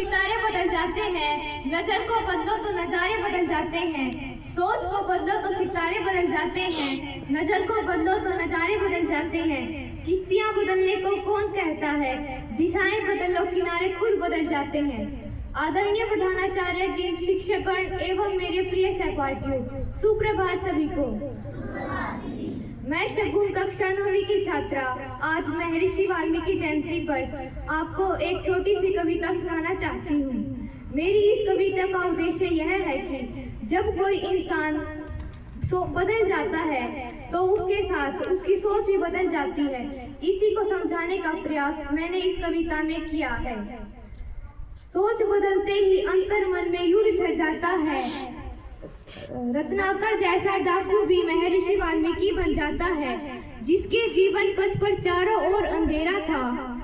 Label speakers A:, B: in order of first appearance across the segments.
A: सितारे बदल जाते हैं, नजर को बदलो तो नजारे बदल जाते हैं। सोच को बदलो तो सितारे बदल जाते हैं, नजर को बदलो तो नजारे बदल जाते हैं। किश्तियां बदलने को कौन कहता है, दिशाएं बदलो किनारे खुद बदल जाते हैं। आदरणीय प्रधानाचार्य जी, शिक्षकगण एवं मेरे प्रिय सहपाठियों, सुप्रभात सभी को। मैं शगुन कक्षा 9वीं की छात्रा आज महर्षि वाल्मीकि जयंती पर आपको एक छोटी सी कविता सुनाना चाहती हूँ। मेरी इस कविता का उद्देश्य यह है कि जब कोई इंसान बदल जाता है तो उसके साथ उसकी सोच भी बदल जाती है। इसी को समझाने का प्रयास मैंने इस कविता में किया है। सोच बदलते ही अंतर्मन में युद्ध छिड़ जाता है, रत्नाकर जैसा डाकू भी महर्षि वाल्मीकि बन जाता है। जिसके जीवन पथ पर चारों ओर अंधेरा था,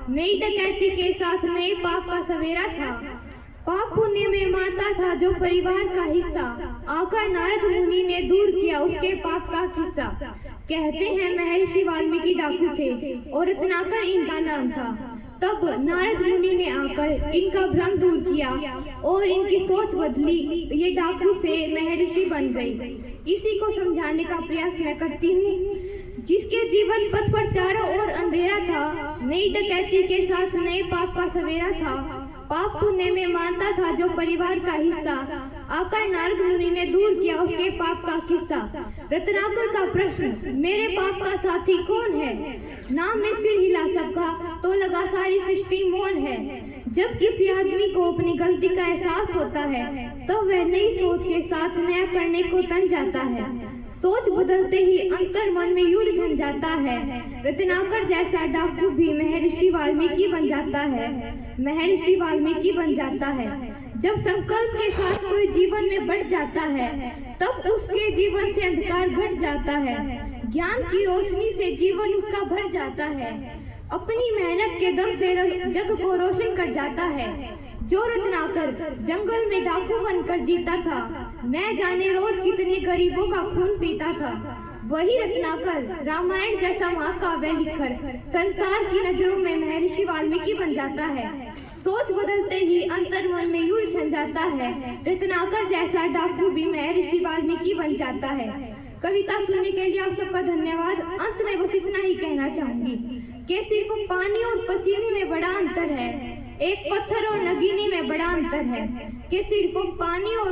A: नई डकैती के साथ नए पाप का सवेरा था। पाप पुण्य में मानता था जो परिवार का हिस्सा, आकर नारद मुनि ने दूर किया उसके पाप का किस्सा। कहते हैं महर्षि वाल्मीकि डाकू थे और रत्नाकर इनका नाम था। तब नारद मुनि ने आकर इनका भ्रम दूर किया और इनकी सोच बदली, ये डाकू से महर्षि बन गई। इसी को समझाने का प्रयास मैं करती हूँ। जिसके जीवन पथ पर चारों ओर अंधेरा था, नई डकैती के साथ नए पाप का सवेरा था। पाप पुण्य में मानता था जो परिवार का हिस्सा, आकर नारद मुनि ने दूर किया उसके पाप का किस्सा। रत्नाकर का प्रश्न, मेरे पाप का साथी कौन है? नाम में सिर हिला सबका तो लगा सारी सृष्टि मौन है। जब किसी आदमी को अपनी गलती का एहसास होता है तो वह नई सोच के साथ नया करने को तन जाता है। सोच बदलते ही अंतर्मन में युद्ध बन जाता है। रत्नाकर जैसा डाकू भी महर्षि वाल्मीकि बन जाता है, महर्षि वाल्मीकि बन जाता है। जब संकल्प के साथ कोई जीवन में बढ़ जाता है तब उसके जीवन से अंधकार घट जाता है, ज्ञान की रोशनी से जीवन उसका भर जाता है। अपनी मेहनत के दम से जग को रोशन कर जाता है। जो रत्नाकर जंगल में डाकू बनकर जीता था, न जाने रोज कितने गरीबों का खून पीता था, वही रत्नाकर रामायण जैसा महाकाव्य लिखकर संसार की नजरों में महर्षि वाल्मीकि बन जाता है। सोच बदलते ही अंतर्मन में युद्ध छिड़ जाता है, रत्नाकर जैसा डाकू भी महर्षि वाल्मीकि बन जाता है। कविता सुनने के लिए आप सबका धन्यवाद। अंत में बस इतना ही कहना चाहूंगी कि सिर्फ पानी और पसीने में बड़ा अंतर है, एक पत्थर और नगीने में बड़ा अंतर है। कि सिर्फ पानी और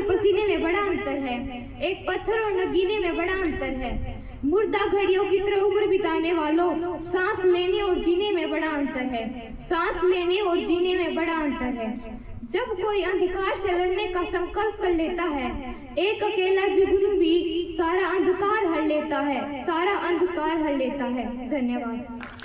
A: पसीने में बड़ा अंतर है, एक पत्थर और नगीने में बड़ा अंतर है। मुर्दा घड़ियों की तरह उम्र बिताने वालों, सांस लेने और जीने में बड़ा अंतर है, सांस लेने और जीने में बड़ा अंतर है। जब कोई अंधकार से लड़ने का संकल्प कर लेता है, एक अकेला जुगनू भी सारा अंधकार हर लेता है, सारा अंधकार हर लेता है। धन्यवाद।